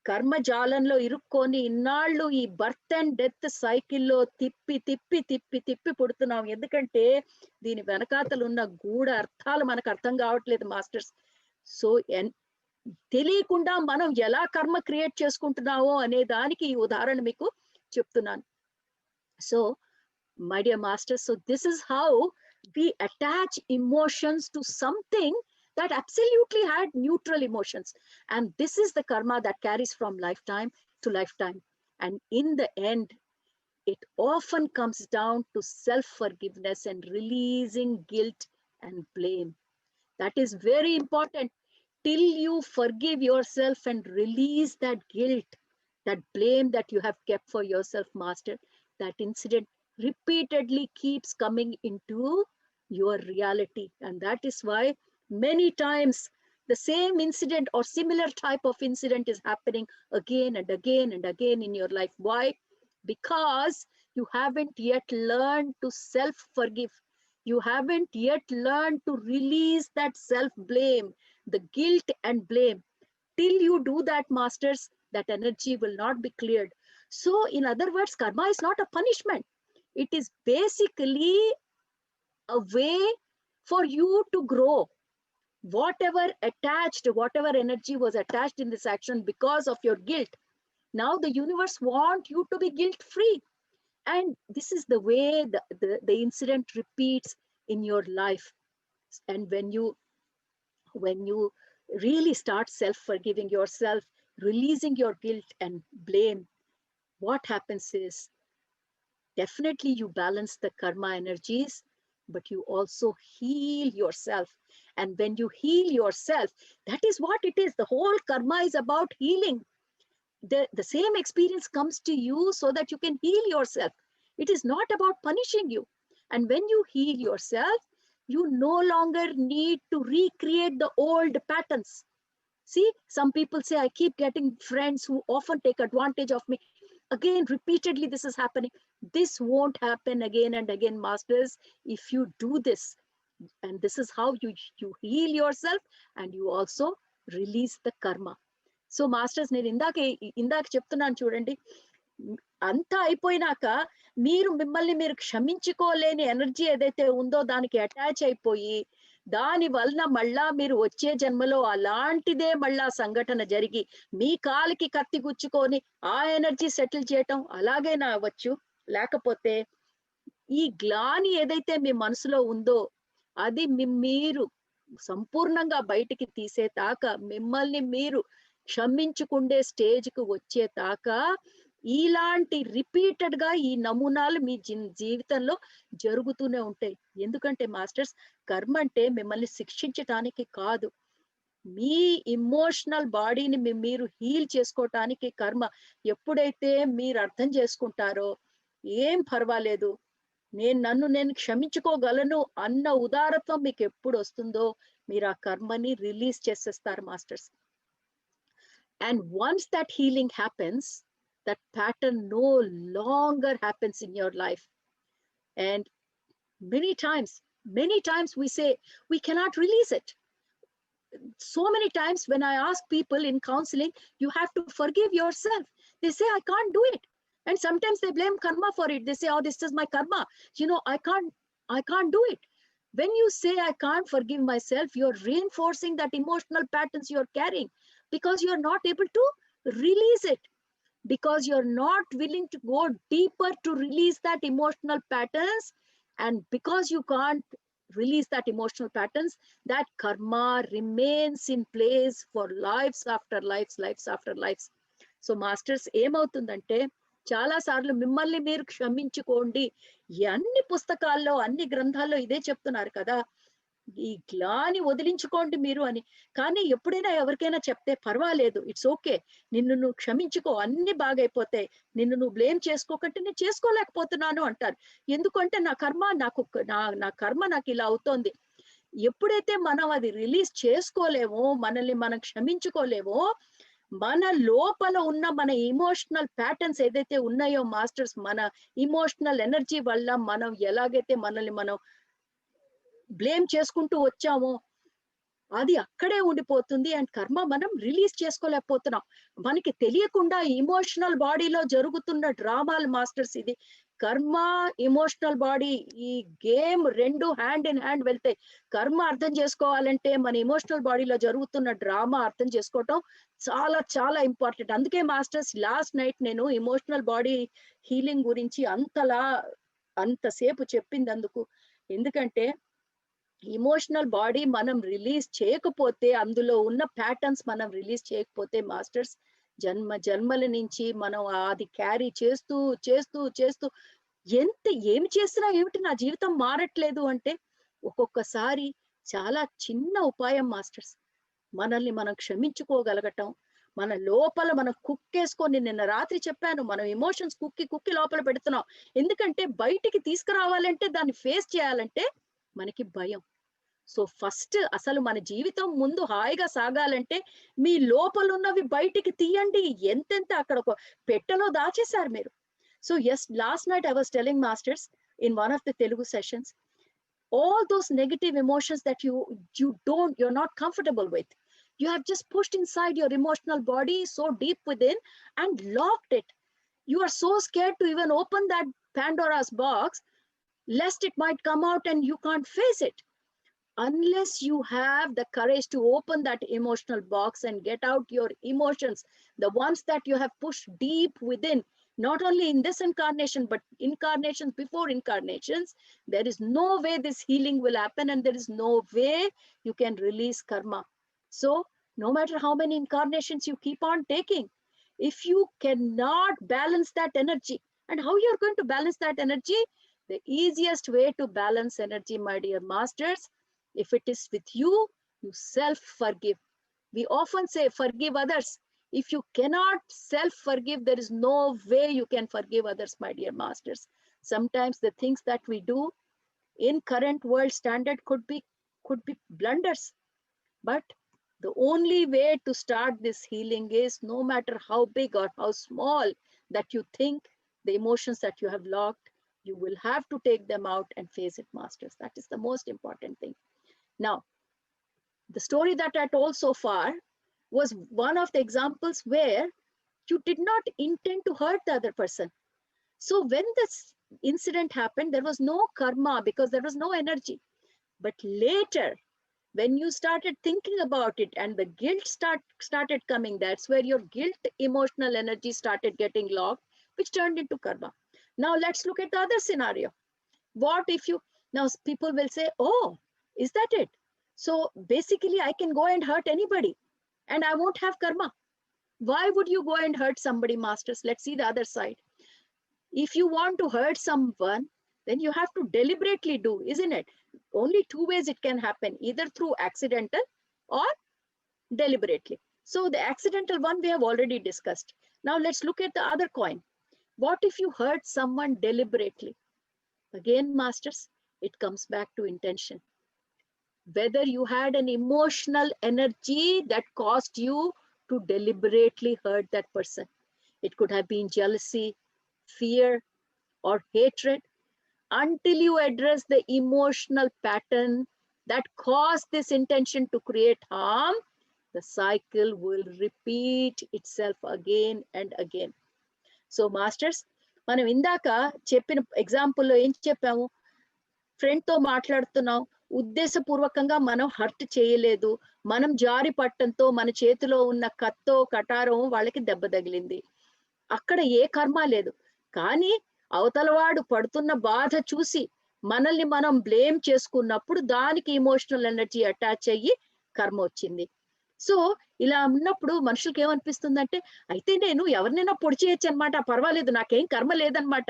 కర్మజాలంలో ఇరుక్కొని ఇన్నాళ్ళు ఈ బర్త్ అండ్ డెత్ సైకిల్లో తిప్పి తిప్పి తిప్పి తిప్పి పుడుతున్నాం. ఎందుకంటే దీని వెనకాతలు ఉన్న గూఢ అర్థాలు మనకు అర్థం కావట్లేదు మాస్టర్స్. సో తెలియకుండా మనం ఎలా కర్మ క్రియేట్ చేసుకుంటున్నామో అనే దానికి ఈ ఉదాహరణ మీకు చెప్తున్నాను. So my dear masters, so this is how we attach emotions to something that absolutely had neutral emotions, and this is the karma that carries from lifetime to lifetime. And in the end, it often comes down to self-forgiveness and releasing guilt and blame. That is very important. Till you forgive yourself and release that guilt, that blame that you have kept for yourself, master, that incident repeatedly keeps coming into your reality. And that is why many times the same incident or similar type of incident is happening again and again and again in your life. Why? Because you haven't yet learned to self-forgive. You haven't yet learned to release that self-blame, the guilt and blame. Till you do that, masters, that energy will not be cleared. So in other words, karma is not a punishment. It is basically a way for you to grow. Whatever energy was attached in this action because of your guilt, now the universe wants you to be guilt free. And this is the way the incident repeats in your life. And when you really start self-forgiving yourself, releasing your guilt and blame, what happens is definitely you balance the karma energies, but you also heal yourself. And when you heal yourself, that is what it is. The whole karma is about healing. The same experience comes to you so that you can heal yourself. It is not about punishing you. And when you heal yourself, you no longer need to recreate the old patterns. See, some people say, I keep getting friends who often take advantage of me. Again, repeatedly, this is happening. This won't happen again and again, masters, if you do this. And this is how you heal yourself and you also release the karma. So masters, నేను ఇందాక చెప్తున్నాను చూడండి, అంతా అయిపోయినాక మీరు మిమ్మల్ని మీరు క్షమించుకోలేని energy ఏదైతే ఉందో దానికి అటాచ్ అయిపోయి దాని వలన మళ్ళా మీరు వచ్చే జన్మలో అలాంటిదే మళ్ళా సంఘటన జరిగి మీ కాలికి కత్తి గుచ్చుకొని ఆ ఎనర్జీ సెటిల్ చేయటం అలాగైనా అవ్వచ్చు. లేకపోతే ఈ గ్లాని ఏదైతే మీ మనసులో ఉందో అది మీరు సంపూర్ణంగా బయటికి తీసేదాకా, మిమ్మల్ని మీరు క్షమించుకుండే స్టేజ్కి వచ్చేదాకా ఇలాంటి రిపీటెడ్ గా ఈ నమూనాలు మీ జీవితంలో జరుగుతూనే ఉంటాయి. ఎందుకంటే మాస్టర్స్, కర్మ అంటే మిమ్మల్ని శిక్షించటానికి కాదు, మీ ఇమోషనల్ బాడీని మీరు హీల్ చేసుకోవటానికి కర్మ. ఎప్పుడైతే మీరు అర్థం చేసుకుంటారో ఏం పర్వాలేదు, నన్ను నేను క్షమించుకోగలను అన్న ఉదారత్వం మీకు ఎప్పుడు వస్తుందో మీరు ఆ కర్మని రిలీజ్ చేసేస్తారు masters. And once that healing happens, that pattern no longer happens in your life. And many times we say we cannot release it. So many times when I ask people in counseling, you have to forgive yourself, they say I can't do it. And sometimes they blame karma for it. They say, oh, this is my karma, I can't do it. When you say I can't forgive myself, you're reinforcing that emotional patterns you're carrying, because you're not able to release it, because you're not willing to go deeper to release that emotional patterns. And because you can't release that emotional patterns, that karma remains in place for lives after lives. So masters, ఏమవుతుందంటే చాలా సార్లు మిమ్మల్ని మీరు క్షమించుకోండి, అన్ని పుస్తకాల్లో అన్ని గ్రంథాల్లో ఇదే చెప్తున్నారు కదా, ఈ గ్లాని వదిలించుకోండి మీరు అని. కానీ ఎప్పుడైనా ఎవరికైనా చెప్తే పర్వాలేదు, ఇట్స్ ఓకే, నిన్ను నువ్వు క్షమించుకో, అన్ని బాగైపోతాయి, నిన్ను నువ్వు బ్లేమ్ చేసుకోకంటే నేను చేసుకోలేకపోతున్నాను అంటారు. ఎందుకంటే నా కర్మ నాకు ఇలా అవుతోంది. ఎప్పుడైతే మనం అది రిలీజ్ చేసుకోలేమో, మనల్ని మనం క్షమించుకోలేమో, మన లోపల ఉన్న మన ఇమోషనల్ ప్యాటర్న్స్ ఏదైతే ఉన్నాయో మాస్టర్స్, మన ఇమోషనల్ ఎనర్జీ వల్ల మనం ఎలాగైతే మనల్ని మనం బ్లేమ్ చేసుకుంటూ వచ్చామో అది అక్కడే ఉండిపోతుంది. అండ్ కర్మ మనం రిలీజ్ చేసుకోలేకపోతున్నాం. మనకి తెలియకుండా ఇమోషనల్ బాడీలో జరుగుతున్న డ్రామాలు మాస్టర్స్ ఇది. కర్మ, ఇమోషనల్ బాడీ, ఈ గేమ్ రెండు హ్యాండ్ ఇన్ హ్యాండ్ వెళ్తాయి. కర్మ అర్థం చేసుకోవాలంటే మన ఇమోషనల్ బాడీలో జరుగుతున్న డ్రామా అర్థం చేసుకోవటం చాలా చాలా ఇంపార్టెంట్. అందుకే మాస్టర్స్ లాస్ట్ నైట్ నేను ఇమోషనల్ బాడీ హీలింగ్ గురించి అంతసేపు చెప్పింది అందుకు. ఎందుకంటే ఇమోషనల్ బాడీ మనం రిలీజ్ చేయకపోతే, అందులో ఉన్న ప్యాటర్న్స్ మనం రిలీజ్ చేయకపోతే మాస్టర్స్, జన్మల నుంచి మనం అది క్యారీ చేస్తూ చేస్తూ చేస్తూ ఏమి చేసినా ఏమిటి నా జీవితం మారట్లేదు అంటే, ఒక్కొక్కసారి చాలా చిన్న ఉపాయం మాస్టర్స్, మనల్ని మనం క్షమించుకోగలగటం, మన లోపల మనం కుక్కేసుకొని, నిన్న రాత్రి చెప్పాను, మనం ఎమోషన్స్ కుక్కి లోపల పెడుతున్నాం. ఎందుకంటే బయటికి తీసుకురావాలంటే, దాన్ని ఫేస్ చేయాలంటే మనకి భయం. సో ఫస్ట్ అసలు మన జీవితం ముందు హాయిగా సాగాలంటే మీ లోపల ఉన్నవి బయటికి తీయండి. ఎంతెంత అక్కడ ఒక పెట్టెలో దాచేశారు మీరు. So yes, last night I was telling masters in one of the Telugu sessions, all those negative emotions that you're not comfortable with, you have just pushed inside your emotional body so deep within and locked it. You are so scared to even open that Pandora's box, lest it might come out and you can't face it. Unless you have the courage to open that emotional box and get out your emotions, the ones that you have pushed deep within, not only in this incarnation, but incarnations before incarnations, there is no way this healing will happen, and there is no way you can release karma. So no matter how many incarnations you keep on taking, if you cannot balance that energy, and how you're going to balance that energy? The easiest way to balance energy, my dear masters, if it is with you, you self-forgive. We often say forgive others. If you cannot self-forgive, there is no way you can forgive others, my dear masters. Sometimes the things that we do in current world standard could be blunders. But the only way to start this healing is, no matter how big or how small that you think the emotions that you have locked, you will have to take them out and face it, masters. That is the most important thing. Now, the story that I told so far was one of the examples where you did not intend to hurt the other person. So when this incident happened, there was no karma because there was no energy. But later, when you started thinking about it and the guilt started coming, that's where your guilt emotional energy started getting locked, which turned into karma. Now let's look at the other scenario. What if you, now people will say, oh, is that it? So basically I can go and hurt anybody and I won't have karma. Why would you go and hurt somebody, masters? Let's see the other side. If you want to hurt someone, then you have to deliberately do, isn't it? Only two ways it can happen, either through accidental or deliberately. So the accidental one we have already discussed. Now let's look at the other coin. What if you hurt someone deliberately? Again, masters, it comes back to intention. Whether you had an emotional energy that caused you to deliberately hurt that person. It could have been jealousy, fear, or hatred. Until you address the emotional pattern that caused this intention to create harm, the cycle will repeat itself again and again. So masters, మనం ఇందాక చెప్పిన ఎగ్జాంపుల్లో ఏం చెప్పాము? Friend తో మాట్లాడుతున్నాం, ఉద్దేశపూర్వకంగా మనం hurt చేయలేదు, మనం జారి పట్టంతో మన చేతిలో ఉన్న కత్తో కటారం వాళ్ళకి దెబ్బ తగిలింది. అక్కడ ఏ కర్మ లేదు. కానీ అవతలవాడు పడుతున్న బాధ చూసి మనల్ని మనం బ్లేమ్ చేసుకున్నప్పుడు దానికి ఇమోషనల్ ఎనర్జీ అటాచ్ అయ్యి కర్మ వచ్చింది. సో ఇలా ఉన్నప్పుడు మనుషులకి ఏమనిపిస్తుందంటే, అయితే నేను ఎవరినైనా పొడి చేయొచ్చు అనమాట, పర్వాలేదు, నాకేం కర్మ లేదనమాట.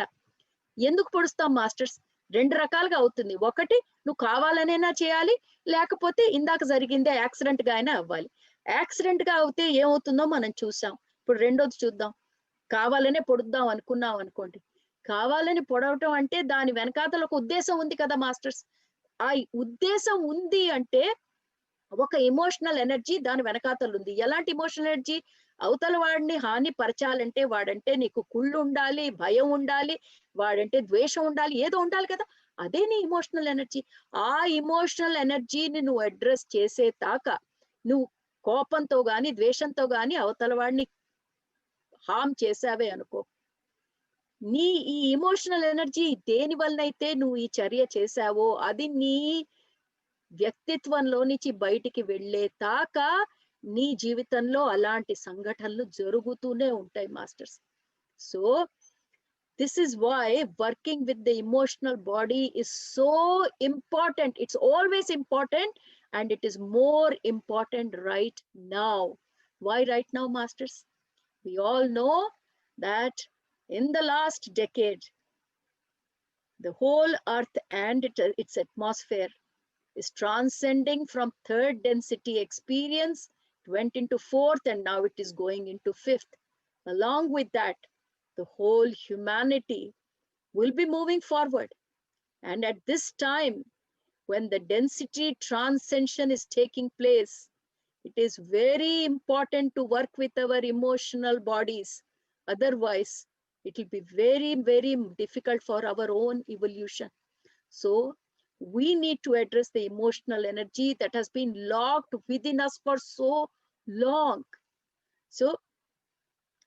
ఎందుకు పొడుస్తాం మాస్టర్స్? రెండు రకాలుగా అవుతుంది. ఒకటి, నువ్వు కావాలనైనా చేయాలి, లేకపోతే ఇందాక జరిగిందే యాక్సిడెంట్ గా అయినా అవ్వాలి. యాక్సిడెంట్ గా అవుతే ఏమవుతుందో మనం చూసాం. ఇప్పుడు రెండోది చూద్దాం. కావాలనే పొడుద్దాం అనుకున్నాం అనుకోండి. కావాలని పొడవటం అంటే దాని వెనకాతల ఒక ఉద్దేశం ఉంది కదా మాస్టర్స్. ఆ ఉద్దేశం ఉంది అంటే ఒక ఎమోషనల్ ఎనర్జీ దాని వెనకాతలు ఉంది. ఎలాంటి ఎమోషనల్ ఎనర్జీ? అవతల వాడిని హాని పరచాలంటే వాడంటే నీకు కుళ్ళు ఉండాలి, భయం ఉండాలి, వాడంటే ద్వేషం ఉండాలి, ఏదో ఉండాలి కదా. అదే నీ ఇమోషనల్ ఎనర్జీ. ఆ ఇమోషనల్ ఎనర్జీని నువ్వు అడ్రస్ చేసే దాకా నువ్వు కోపంతో గాని ద్వేషంతో గాని అవతల వాడిని హామ్ చేసావే అనుకో, నీ ఈ ఇమోషనల్ ఎనర్జీ దేని వల్లనైతే నువ్వు ఈ చర్య చేశావో అది నీ వ్యక్తిత్వంలో నుంచి బయటికి వెళ్ళే దాకా నీ జీవితంలో అలాంటి సంఘటనలు జరుగుతూనే ఉంటాయి masters. So this is why working with the emotional body is so important. It's always important, and it is more important right now. Why right now, masters? We all know that in the last decade, the whole earth and its atmosphere is transcending from third density experience, it went into fourth, and now it is going into fifth. Along with that, the whole humanity will be moving forward. And at this time, when the density transcension is taking place, it is very important to work with our emotional bodies. Otherwise, it will be very, very difficult for our own evolution. So we need to address the emotional energy that has been locked within us for so long. So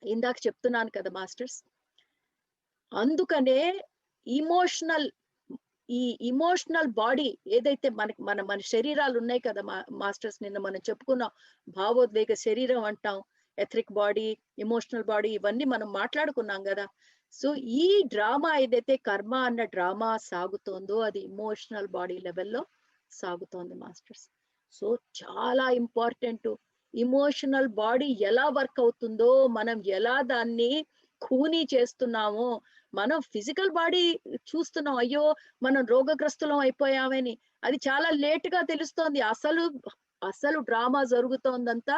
ఇందాక చెప్తున్నాను కదా masters, అందుకనే emotional body ఏదైతే మన శరీరాలు ఉన్నాయి కదా masters, నిన్న మనం చెప్పుకున్నాం భావోద్వేగ శరీరం అంటాం, ఎథరిక్ బాడీ, ఎమోషనల్ బాడీ, ఇవన్నీ మనం మాట్లాడుకున్నాం కదా. సో ఈ డ్రామా ఏదైతే కర్మ అన్న డ్రామా సాగుతోందో అది ఇమోషనల్ బాడీ లెవెల్లో సాగుతోంది మాస్టర్స్. సో చాలా ఇంపార్టెంట్. ఇమోషనల్ బాడీ ఎలా వర్క్ అవుతుందో, మనం ఎలా దాన్ని ఖూనీ చేస్తున్నామో, మనం ఫిజికల్ బాడీ చూస్తున్నాం, అయ్యో మనం రోగగ్రస్తులం అయిపోయామని, అది చాలా లేట్ గా తెలుస్తోంది. అసలు డ్రామా జరుగుతోందంతా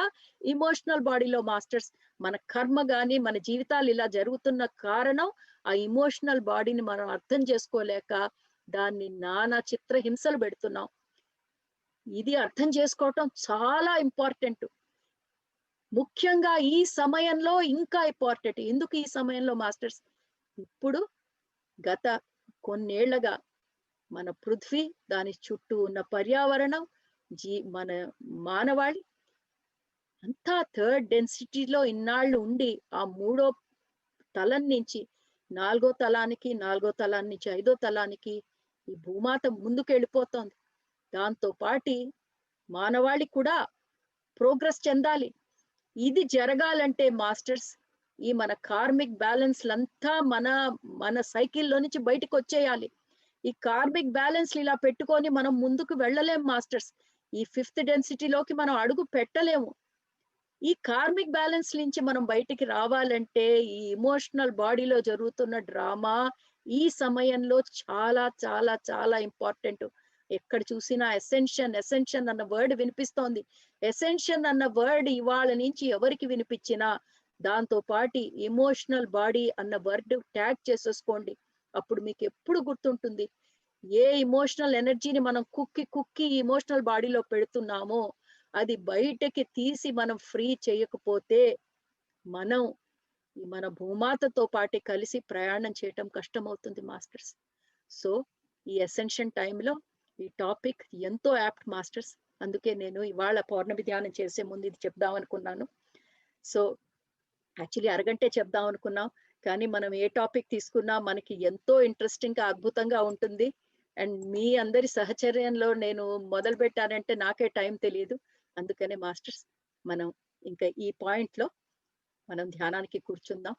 ఇమోషనల్ బాడీలో మాస్టర్స్. మన కర్మ గాని మన జీవితాలు ఇలా జరుగుతున్న కారణం ఆ ఇమోషనల్ బాడీని మనం అర్థం చేసుకోలేక దాన్ని నానా చిత్రహింసలు పెడుతున్నాం. ఇది అర్థం చేసుకోవటం చాలా ఇంపార్టెంట్. ముఖ్యంగా ఈ సమయంలో ఇంకా ఇంపార్టెంట్. ఎందుకు ఈ సమయంలో మాస్టర్స్? ఇప్పుడు గత కొన్నేళ్లగా మన పృథ్వీ, దాని చుట్టూ ఉన్న పర్యావరణం, మన మానవాళి అంతా థర్డ్ డెన్సిటీలో ఇన్నాళ్ళు ఉండి ఆ మూడో తలం నుంచి నాలుగో తలానికి, నాలుగో తలాన్ని నుంచి ఐదో తలానికి ఈ భూమాత ముందుకు వెళ్ళిపోతోంది. దాంతో పాటి మానవాళి కూడా ప్రోగ్రెస్ చెందాలి. ఇది జరగాలంటే మాస్టర్స్ ఈ మన కార్మిక్ బ్యాలెన్స్లంతా మన సైకిల్లో నుంచి బయటకు వచ్చేయాలి. ఈ కార్మిక్ బ్యాలెన్స్ ఇలా పెట్టుకొని మనం ముందుకు వెళ్ళలేం మాస్టర్స్. ఈ ఫిఫ్త్ డెన్సిటీలోకి మనం అడుగు పెట్టలేము. ఈ కార్మిక్ బ్యాలెన్స్ నుంచి మనం బయటికి రావాలంటే ఈ ఇమోషనల్ బాడీలో జరుగుతున్న డ్రామా ఈ సమయంలో చాలా చాలా చాలా ఇంపార్టెంట్. ఎక్కడ చూసినా ఎసెన్షన్ అన్న వర్డ్ వినిపిస్తోంది. ఎసెన్షన్ అన్న వర్డ్ ఇవాళ నుంచి ఎవరికి వినిపించినా దాంతో పాటి ఎమోషనల్ బాడీ అన్న వర్డ్ ట్యాగ్ చేసేసుకోండి. అప్పుడు మీకు ఎప్పుడు గుర్తుంటుంది, ఏ ఇమోషనల్ ఎనర్జీని మనం కుక్కి ఇమోషనల్ బాడీలో పెడుతున్నామో అది బయటకి తీసి మనం ఫ్రీ చేయకపోతే మన భూమాతతో పాటు కలిసి ప్రయాణం చేయటం కష్టమవుతుంది మాస్టర్స్. సో ఈ అసెన్షన్ టైంలో ఈ టాపిక్ ఎంతో యాప్ట్ మాస్టర్స్. అందుకే నేను ఇవాళ పౌర్ణమి ధ్యానం చేసే ముందు ఇది చెప్దాం అనుకున్నాను. సో యాక్చువల్లీ అరగంటే చెప్దాం అనుకున్నాం, కానీ మనం ఏ టాపిక్ తీసుకున్నా మనకి ఎంతో ఇంట్రెస్టింగ్ గా అద్భుతంగా ఉంటుంది. అండ్ మీ అందరి సహచర్యంలో నేను మొదలు పెట్టానంటే నాకే టైం తెలియదు. అందుకనే మాస్టర్స్ మనం ఇంకా ఈ పాయింట్ లో మనం ధ్యానానికి కూర్చుందాం.